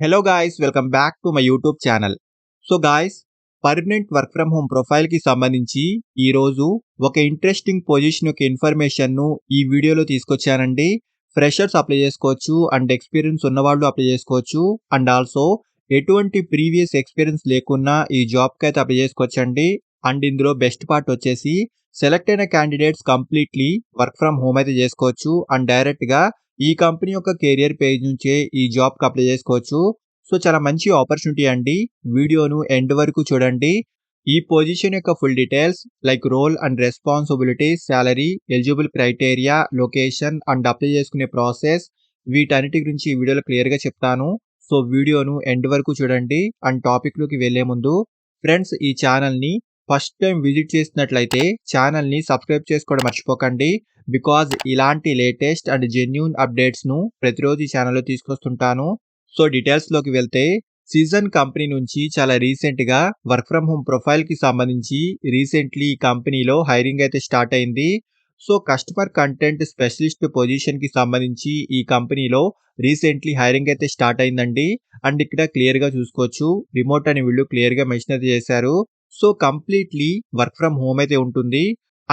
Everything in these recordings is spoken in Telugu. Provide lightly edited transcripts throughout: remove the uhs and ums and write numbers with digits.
Hello guys, welcome back to my YouTube channel. So guys, permanent work from home ప్రొఫైల్కి సంబంధించి ఈరోజు ఒక ఇంట్రెస్టింగ్ పొజిషన్ యొక్క ఇన్ఫర్మేషన్ను ఈ వీడియోలో తీసుకొచ్చానండి. ఫ్రెషర్స్ అప్లై చేసుకోవచ్చు అండ్ ఎక్స్పీరియన్స్ ఉన్నవాళ్ళు అప్లై చేసుకోవచ్చు అండ్ ఆల్సో ఎటువంటి ప్రీవియస్ ఎక్స్పీరియన్స్ లేకున్నా ఈ జాబ్కి అయితే అప్లై చేసుకోవచ్చండి. అండ్ ఇందులో బెస్ట్ పార్ట్ వచ్చేసి సెలెక్ట్ అయిన candidates completely work from home అయితే చేసుకోవచ్చు అండ్ డైరెక్ట్గా ఈ కంపెనీ యొక్క కెరియర్ పేజ్ నుంచే ఈ జాబ్కి అప్లై చేసుకోవచ్చు. సో చాలా మంచి ఆపర్చునిటీ అండి. వీడియోను ఎండ్ వరకు చూడండి. ఈ పొజిషన్ యొక్క full details like role and responsibilities, salary, eligible criteria, location and apply చేసుకునే ప్రాసెస్, వీటన్నిటి గురించి ఈ వీడియోలో క్లియర్గా చెప్తాను. సో వీడియోను ఎండ్ వరకు చూడండి. అండ్ టాపిక్లోకి వెళ్లే ముందు ఫ్రెండ్స్, ఈ ఛానల్ని ఫస్ట్ టైం విజిట్ చేసినట్లయితే ఛానల్ని సబ్స్క్రైబ్ చేసుకోవడం మర్చిపోకండి. బికాజ్ ఇలాంటి లేటెస్ట్ అండ్ జెన్యూన్ అప్డేట్స్ను ప్రతిరోజు ఈ ఛానల్లో తీసుకొస్తుంటాను. సో డీటెయిల్స్లోకి వెళ్తే, సీజన్ కంపెనీ నుంచి చాలా రీసెంట్గా వర్క్ ఫ్రమ్ హోమ్ ప్రొఫైల్కి సంబంధించి రీసెంట్లీ ఈ కంపెనీలో హైరింగ్ అయితే స్టార్ట్ అయింది. సో కస్టమర్ కంటెంట్ స్పెషలిస్ట్ పొజిషన్కి సంబంధించి ఈ కంపెనీలో రీసెంట్లీ హైరింగ్ అయితే స్టార్ట్ అయిందండి. అండ్ ఇక్కడ క్లియర్గా చూసుకోవచ్చు, రిమోట్ అని వీళ్ళు క్లియర్గా మెన్షన్ అయితే చేశారు. So completely work from home అయితే ఉంటుంది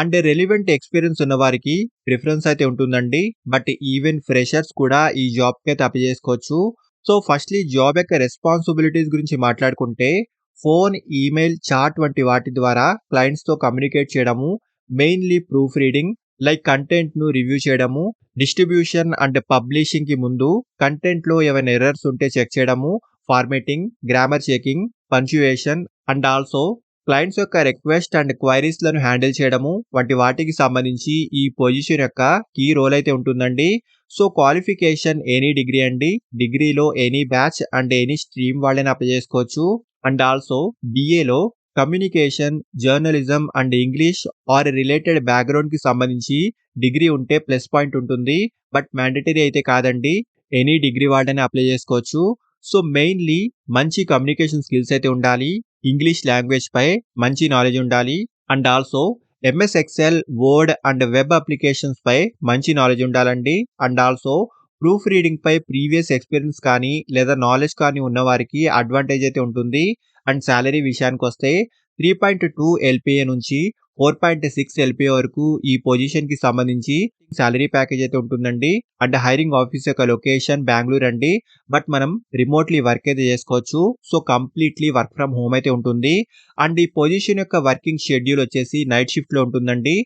అండ్ రెలివెంట్ ఎక్స్పీరియన్స్ ఉన్న వారికి ప్రిఫరెన్స్ అయితే ఉంటుందండి. బట్ ఈవెన్ ఫ్రెషర్స్ కూడా ఈ జాబ్కి అయితే అప్లై చేసుకోవచ్చు. సో ఫస్ట్లీ జాబ్ యొక్క రెస్పాన్సిబిలిటీస్ గురించి మాట్లాడుకుంటే, ఫోన్, ఈమెయిల్, చాట్ వంటి వాటి ద్వారా క్లయింట్స్తో కమ్యూనికేట్ చేయడము, మెయిన్లీ ప్రూఫ్ రీడింగ్ లైక్ కంటెంట్ను రివ్యూ చేయడము, డిస్ట్రిబ్యూషన్ అండ్ పబ్లిషింగ్కి ముందు కంటెంట్లో ఏమైనా ఎర్రర్స్ ఉంటే చెక్ చేయడము, formatting, grammar checking, punctuation and also clients యొక్క రిక్వెస్ట్ అండ్ క్వైరీస్లను హ్యాండిల్ చేయడము వంటి వాటికి సంబంధించి ఈ పొజిషన్ యొక్క కీ రోల్ అయితే ఉంటుందండి. సో క్వాలిఫికేషన్ ఎనీ డిగ్రీ అండి. డిగ్రీలో any batch and any stream వాళ్ళని అప్లై చేసుకోవచ్చు. అండ్ ఆల్సో BAలో communication, journalism and English or related బ్యాక్గ్రౌండ్కి సంబంధించి డిగ్రీ ఉంటే ప్లస్ పాయింట్ ఉంటుంది. బట్ మ్యాండేటరీ అయితే కాదండి. ఎనీ డిగ్రీ వాళ్ళని అప్లై చేసుకోవచ్చు. సో మెయిన్లీ మంచి కమ్యూనికేషన్ స్కిల్స్ అయితే ఉండాలి. ఇంగ్లీష్ లాంగ్వేజ్ పై మంచి నాలెడ్జ్ ఉండాలి. And also MS excel, word and web applications పై మంచి నాలెడ్జ్ ఉండాలండి. అండ్ ఆల్సో ప్రూఫ్ రీడింగ్ పై ప్రీవియస్ ఎక్స్పీరియన్స్ కానీ లేదా నాలెడ్జ్ కానీ ఉన్న వారికి అడ్వాంటేజ్ అయితే ఉంటుంది. అండ్ శాలరీ విషయానికి వస్తే 3.2 LPA నుంచి 4.6 LPA వరకు ఈ పొజిషన్కి సంబంధించి శాలరీ ప్యాకేజ్ అయితే ఉంటుందండి. అండ్ హైరింగ్ ఆఫీస్ యొక్క లొకేషన్ బెంగళూరు అండి. బట్ మనం రిమోట్లీ వర్క్ అయితే చేసుకోవచ్చు. So completely work from home అయితే ఉంటుంది. అండ్ ఈ పొజిషన్ యొక్క వర్కింగ్ షెడ్యూల్ వచ్చేసి నైట్ షిఫ్ట్లో ఉంటుందండి.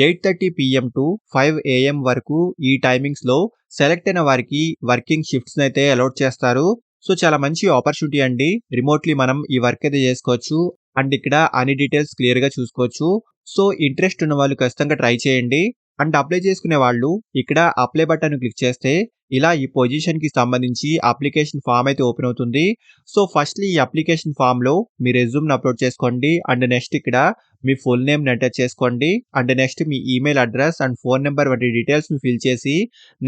8:30 PM టు 5 AM వరకు ఈ టైమింగ్స్లో సెలెక్ట్ అయిన వారికి వర్కింగ్ షిఫ్ట్స్ అయితే అలాట్ చేస్తారు. సో చాలా మంచి ఆపర్చునిటీ అండి. రిమోట్లీ మనం ఈ వర్క్ అయితే చేసుకోవచ్చు. అండ్ ఇక్కడ అన్ని డీటెయిల్స్ క్లియర్గా చూసుకోవచ్చు. సో ఇంట్రెస్ట్ ఉన్న వాళ్ళు ఖచ్చితంగా ట్రై చేయండి. అండ్ అప్లై చేసుకునే వాళ్ళు ఇక్కడ అప్లై బటన్ క్లిక్ చేస్తే ఇలా ఈ పొజిషన్కి సంబంధించి అప్లికేషన్ ఫామ్ అయితే ఓపెన్ అవుతుంది. సో ఫస్ట్లీ ఈ అప్లికేషన్ ఫామ్లో మీ రెజ్యూమ్ని అప్లోడ్ చేసుకోండి. అండ్ నెక్స్ట్ ఇక్కడ మీ ఫుల్ నేమ్ని ఎంటర్ చేసుకోండి. And next me email address and phone number వంటి డీటెయిల్స్ని ఫిల్ చేసి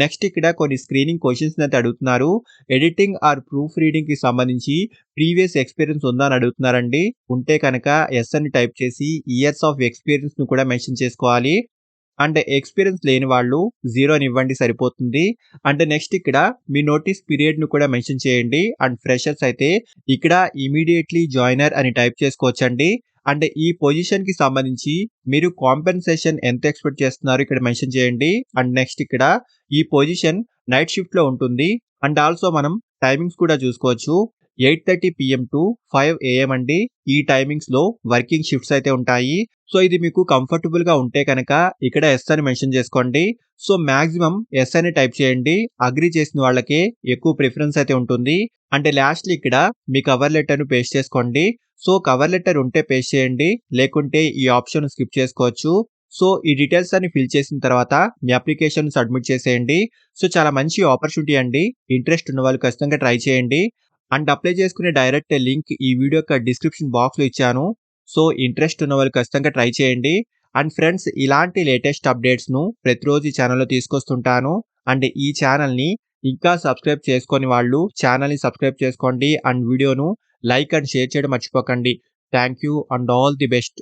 నెక్స్ట్ ఇక్కడ కొన్ని స్క్రీనింగ్ క్వశ్చన్స్ అయితే అడుగుతున్నారు. ఎడిటింగ్ ఆర్ ప్రూఫ్ రీడింగ్కి సంబంధించి ప్రీవియస్ ఎక్స్పీరియన్స్ ఉందా అని అడుగుతున్నారండి. ఉంటే కనుక ఎస్ అని టైప్ చేసి ఇయర్స్ ఆఫ్ ఎక్స్పీరియన్స్ను కూడా మెన్షన్ చేసుకోవాలి. అండ్ ఎక్స్పీరియన్స్ లేని వాళ్ళు 0 అని ఇవ్వండి, సరిపోతుంది. అండ్ నెక్స్ట్ ఇక్కడ మీ నోటీస్ పీరియడ్ను కూడా మెన్షన్ చేయండి. అండ్ ఫ్రెషర్స్ అయితే ఇక్కడ ఇమీడియట్లీ జాయినర్ అని టైప్ చేసుకోవచ్చండి. అండ్ ఈ పొజిషన్కి సంబంధించి మీరు కాంపెన్సేషన్ ఎంత ఎక్స్పెక్ట్ చేస్తున్నారు ఇక్కడ మెన్షన్ చేయండి. అండ్ నెక్స్ట్ ఇక్కడ ఈ పొజిషన్ నైట్ షిఫ్ట్లో ఉంటుంది. అండ్ ఆల్సో మనం టైమింగ్స్ కూడా చూసుకోవచ్చు. 8:30 PM టు 5 AM అండి. ఈ టైమింగ్స్లో వర్కింగ్ షిఫ్ట్స్ అయితే ఉంటాయి. సో ఇది మీకు కంఫర్టబుల్గా ఉంటే కనుక ఇక్కడ ఎస్ అని మెన్షన్ చేసుకోండి. సో మ్యాక్సిమం ఎస్ అని టైప్ చేయండి. అగ్రీ చేసిన వాళ్ళకే ఎక్కువ ప్రిఫరెన్స్ అయితే ఉంటుంది. అంటే లాస్ట్లో ఇక్కడ మీ కవర్ లెటర్ను పేస్ట్ చేసుకోండి. సో కవర్ లెటర్ ఉంటే పేస్ట్ చేయండి, లేకుంటే ఈ ఆప్షన్ స్కిప్ చేసుకోవచ్చు. సో ఈ డీటెయిల్స్ అన్ని ఫిల్ చేసిన తర్వాత మీ అప్లికేషన్ సబ్మిట్ చేసేయండి. సో చాలా మంచి ఆపర్చునిటీ అండి. ఇంట్రెస్ట్ ఉన్న వాళ్ళు ఖచ్చితంగా ట్రై చేయండి. అండ్ అప్లై చేసుకునే డైరెక్ట్ లింక్ ఈ వీడియో యొక్క డిస్క్రిప్షన్ బాక్స్లో ఇచ్చాను. సో ఇంట్రెస్ట్ ఉన్న వాళ్ళు ఖచ్చితంగా ట్రై చేయండి. అండ్ ఫ్రెండ్స్, ఇలాంటి లేటెస్ట్ అప్డేట్స్ను ప్రతిరోజు ఈ ఛానల్లో తీసుకొస్తుంటాను. అండ్ ఈ ఛానల్ని ఇంకా సబ్స్క్రైబ్ చేసుకొని వాళ్ళు ఛానల్ని సబ్స్క్రైబ్ చేసుకోండి. అండ్ వీడియోను లైక్ అండ్ షేర్ చేయడం మర్చిపోకండి. Thank you and all the best.